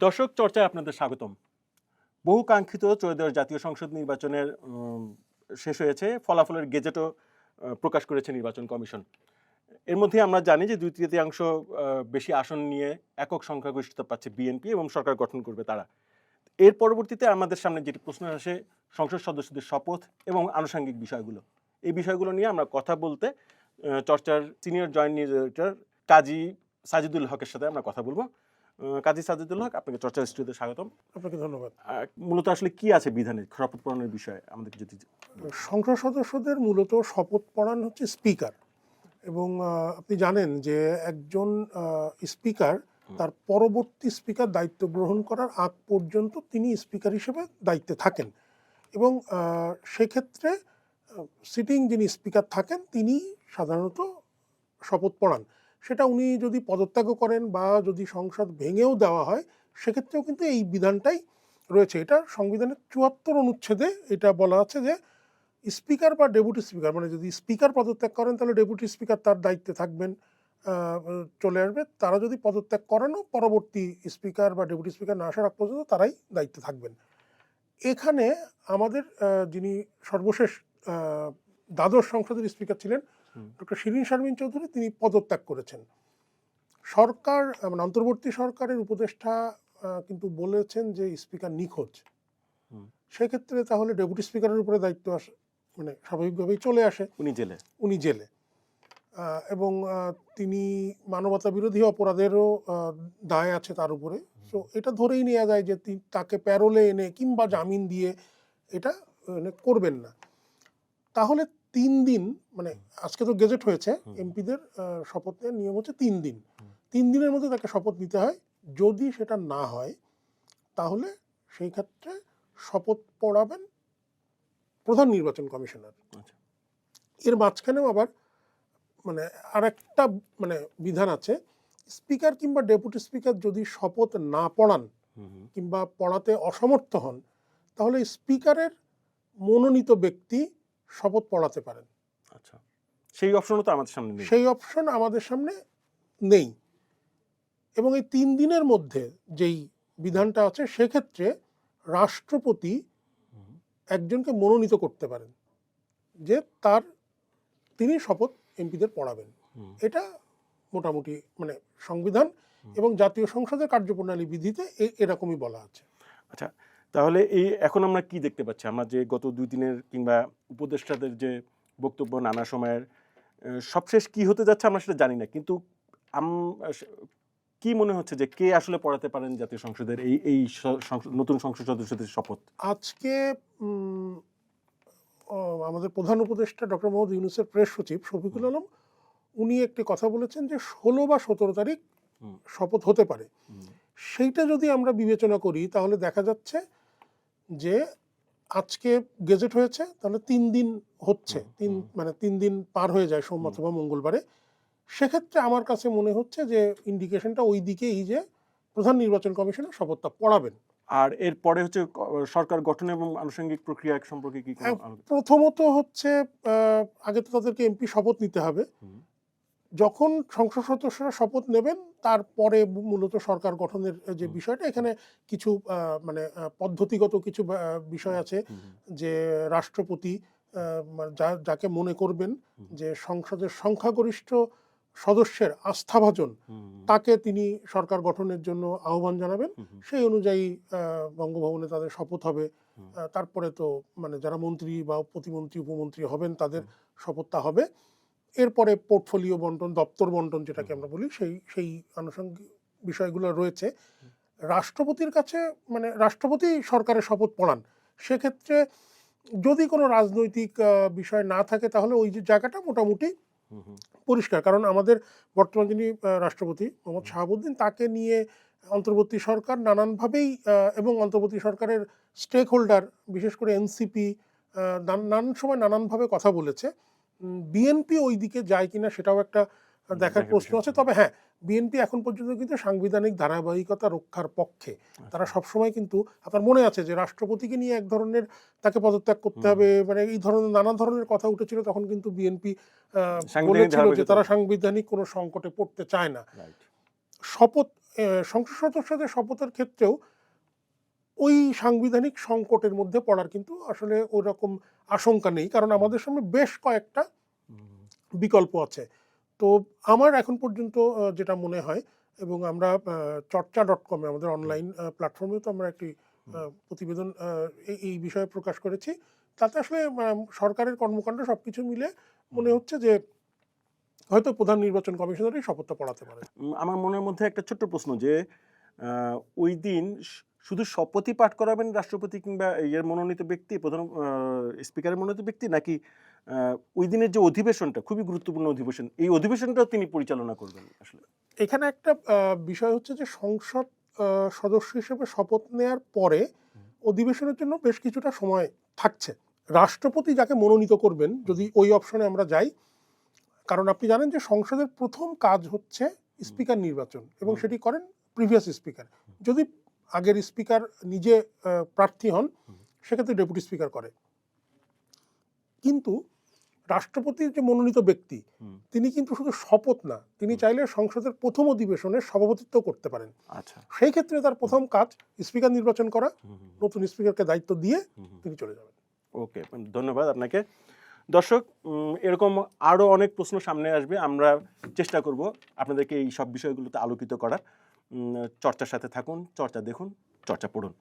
দর্শক চর্চায় আপনাদের স্বাগতম। বহু কাঙ্ক্ষিত ত্রয়োদশ জাতীয় সংসদ নির্বাচনের শেষ হয়েছে, ফলাফলের গেজেটও প্রকাশ করেছে নির্বাচন কমিশন। এর মধ্যে আমরা জানি যে 2/3 বেশি আসন নিয়ে একক সংখ্যাগরিষ্ঠতা পাচ্ছে বিএনপি এবং সরকার গঠন করবে তারা। এর পরবর্তীতে আমাদের সামনে যেটি প্রশ্ন আসে সংসদ সদস্যদের শপথ এবং আনুষঙ্গিক বিষয়গুলো। এই বিষয়গুলো নিয়ে আমরা কথা বলতে চর্চার সিনিয়র জয়েন্ট নিউজেডিটর কাজী সাজিদুল হকের সাথে আমরা কথা বলবো। কাজী সাজিদুল হক, আপনাকে চর্চা স্টুডিওতে স্বাগতম। আপনাকে ধন্যবাদ। মূলত আসলে কি আছে বিধানে শপথ পড়ানোর বিষয়ে আমাদের যদি সংসদ সদস্যদের মূলত শপথ পড়ান হচ্ছে স্পিকার, এবং আপনি জানেন যে একজন স্পিকার তার পরবর্তী স্পিকার দায়িত্ব গ্রহণ করার আগ পর্যন্ত তিনি স্পিকার হিসেবে দায়িত্বে থাকেন, এবং সেক্ষেত্রে সিটিং যিনি স্পিকার থাকেন তিনি সাধারণত শপথ পড়ান। সেটা উনি যদি পদত্যাগও করেন বা যদি সংসদ ভেঙেও দেওয়া হয়, সেক্ষেত্রেও কিন্তু এই বিধানটাই রয়েছে। এটা সংবিধানের 74 অনুচ্ছেদে এটা বলা আছে যে স্পিকার বা ডেপুটি স্পিকার, মানে যদি স্পিকার পদত্যাগ করেন তাহলে ডেপুটি স্পিকার তার দায়িত্বে থাকবেন, চলে আসবে। তারা যদি পদত্যাগ করেনও পরবর্তী স্পিকার বা ডেপুটি স্পিকার না আসার আগ পর্যন্ত তারাই দায়িত্বে থাকবেন। এখানে আমাদের যিনি সর্বশেষ দ্বাদশ সংসদের স্পিকার ছিলেন ডক্টর শিরিন শারমিন চৌধুরী, তিনি পদত্যাগ করেছেন। সরকার মানে অন্তর্বর্তী সরকারের উপদেষ্টা কিন্তু বলেছেন যে স্পিকার নিখোঁজ। সেক্ষেত্রে তাহলে ডেপুটি স্পিকারের উপরে দায়িত্ব আসে, মানে স্বাভাবিকভাবেই চলে আসে। উনি জেলে এবং তিনি মানবতা বিরোধী অপরাধেরও দায় আছে তার উপরে। সো এটা ধরেই নেওয়া যায় যে তাকে প্যারোলে এনে কিংবা জামিন দিয়ে এটা করবেন না। তাহলে 3 দিন, মানে আজকে তো গেজেট হয়েছে, এমপিদের শপথ নেওয়ার নিয়ম হচ্ছে 3 দিন। 3 দিনের মধ্যে তাকে শপথ নিতে হয়। যদি সেটা না হয় তাহলে সেই ক্ষেত্রে শপথ পড়াবেন প্রধান নির্বাচন কমিশনার। এর মাঝখানেও আবার মানে আরেকটা মানে বিধান আছে, স্পিকার কিংবা ডেপুটি স্পিকার যদি শপথ না পড়ান কিংবা পড়াতে অসমর্থ হন, তাহলে স্পিকারের মনোনীত ব্যক্তি শপথ পড়াতে পারেন। আচ্ছা, সেই অপশনও তো আমাদের সামনে নেই। সেই অপশন আমাদের সামনে নেই। এবং এই 3 দিনের মধ্যে যেই বিধানটা আছে, সেক্ষেত্রে রাষ্ট্রপতি একজনকে মনোনীত করতে পারেন যে তিনি শপথ এমপিদের পড়াবেন। এটা মোটামুটি মানে সংবিধান এবং জাতীয় সংসদের কার্যপ্রণালী বিধিতে এরকমই বলা আছে। আচ্ছা, তাহলে এখন আমরা কি দেখতে পাচ্ছি? আমরা যে গত 2 দিনের কিংবা উপদেষ্টাদের যে বক্তব্য নানা সময়ের সবশেষ কি হতে যাচ্ছে আমরা সেটা জানি না, কিন্তু কি মনে হচ্ছে যে কে আসলে পড়াতে পারেন জাতীয় সংসদের এই নতুন সংসদ সদস্যদের শপথ? আজকে আমাদের প্রধান উপদেষ্টা ডক্টর মোহাম্মদ ইউনূসের প্রেস সচিব শফিকুল আলম, উনি একটি কথা বলেছেন যে 16 বা 17 তারিখ শপথ হতে পারে। সেইটা যদি আমরা বিবেচনা করি তাহলে দেখা যাচ্ছে যে আজকে গেজেট হয়েছে, তাহলে 3 দিন হচ্ছে, 3 দিন পার হয়ে যায় সোম অথবা মঙ্গলবারে। সেক্ষেত্রে আমার কাছে মনে হচ্ছে যে ইন্ডিকেশনটা ওই দিকেই যে প্রধান নির্বাচন কমিশনের শপথটা পড়াবেন। আর এরপরে হচ্ছে সরকার গঠন এবং আনুষঙ্গিক প্রক্রিয়া সম্পর্কে কি? প্রথমত হচ্ছে আগে তো তাদেরকে এমপি শপথ নিতে হবে। যখন সংসদ সদস্যরা শপথ নেবেন তারপরে মূলত সরকার গঠনের যে বিষয়টা, এখানে কিছু মানে পদ্ধতিগত কিছু বিষয় আছে যে রাষ্ট্রপতি যাকে মনে করবেন যে সংসদের সংখ্যাগরিষ্ঠ সদস্যের আস্থাভাজন, তাকে তিনি সরকার গঠনের জন্য আহ্বান জানাবেন। সেই অনুযায়ী বঙ্গভবনে তাদের শপথ হবে। তারপরে তো মানে যারা মন্ত্রী বা প্রতিমন্ত্রী উপমন্ত্রী হবেন তাদের শপথটা হবে। এরপরে পোর্টফোলিও বন্টন, দপ্তর বন্টন যেটাকে আমরা বলি, সেই আনুষঙ্গিক বিষয়গুলো রয়েছে। রাষ্ট্রপতির কাছে মানে রাষ্ট্রপতি সরকারের শপথ পড়ান। সেক্ষেত্রে যদি কোনো রাজনৈতিক বিষয় না থাকে তাহলে ওই যে জায়গাটা মোটামুটি পরিষ্কার। কারণ আমাদের বর্তমান যিনি রাষ্ট্রপতি মোহাম্মদ শাহাবুদ্দিন, তাকে নিয়ে অন্তর্বর্তী সরকার নানানভাবেই এবং অন্তর্বর্তী সরকারের স্টেক হোল্ডার বিশেষ করে এনসিপি নানান সময় নানানভাবে কথা বলেছে। বিএনপি ওই দিকে যায় কিনা সেটাও একটা দেখার প্রশ্ন আছে। তবে হ্যাঁ, বিএনপি এখন পর্যন্ত কিন্তু সাংবিধানিক ধারাবাহিকতা রক্ষার পক্ষে। তারা সবসময় কিন্তু, আপনার মনে আছে যে রাষ্ট্রপতিকে নিয়ে এক ধরনের তাকে পদত্যাগ করতে হবে, মানে এই ধরনের নানা ধরনের কথা উঠেছিল, তখন কিন্তু বিএনপি বলেছিল যে তারা সাংবিধানিক কোনো সংকটে পড়তে চায় না। শপথ সংসদ সদস্যদের শপথের ক্ষেত্রেও ওই সাংবিধানিক সংকটের মধ্যে পড়ার কিন্তু আসলে ওরকম আশঙ্কা নেই, কারণ আমাদের সামনে বেশ কয়েকটা বিকল্প আছে। তো আমার এখন পর্যন্ত যেটা মনে হয়, এবং আমরা চর্চা.কমে আমাদের অনলাইন প্ল্যাটফর্মেও তো আমরা একটি প্রতিবেদন এই বিষয়ে প্রকাশ করেছি, তাতে আসলে সরকারের কর্মকাণ্ড সবকিছু মিলে মনে হচ্ছে যে হয়তো প্রধান নির্বাচন কমিশনারই শপথটা পড়াতে পারে। আমার মনের মধ্যে একটা ছোট্ট প্রশ্ন যে ওই দিন শুধু শপথই পাঠ করাবেন রাষ্ট্রপতি কিংবা এর মনোনীত ব্যক্তি, প্রধান স্পিকারের মনোনীত ব্যক্তি, নাকি ওই দিনের যে অধিবেশনটা খুবই গুরুত্বপূর্ণ অধিবেশন, এই অধিবেশনটাও তিনি পরিচালনা করবেন? আসলে এখানে একটা বিষয় হচ্ছে যে সংসদ সদস্য হিসেবে শপথ নেয়ার পরে অধিবেশনের জন্য বেশ কিছুটা সময় থাকছে। রাষ্ট্রপতি যাকে মনোনীত করবেন, যদি ওই অপশনে আমরা যাই, কারণ আপনি জানেন যে সংসদের প্রথম কাজ হচ্ছে স্পিকার নির্বাচন, এবং সেটি করেন প্রিভিয়াস স্পিকার। যদি আগের স্পিকার নিজে প্রার্থী হন, সেক্ষেত্রে ডেপুটি স্পিকার করে। কিন্তু রাষ্ট্রপতির যে মনোনীত ব্যক্তি, তিনি কিন্তু শুধু শপথ না, তিনি চাইলে সংসদের প্রথম অধিবেশনে সভাপতিত্ব করতে পারেন। আচ্ছা, সেই ক্ষেত্রে তার প্রথম কাজ স্পিকার নির্বাচন করা, নতুন স্পিকারকে দায়িত্ব দিয়ে তিনি চলে যাবেন। ওকে, ধন্যবাদ আপনাকে। দর্শক, এরকম আরও অনেক প্রশ্ন সামনে আসবে, আমরা চেষ্টা করব আপনাদেরকে এই সব বিষয়গুলোতে আলোকিত করার। চর্চার সাথে থাকুন, চর্চা দেখুন, চর্চা পড়ুন।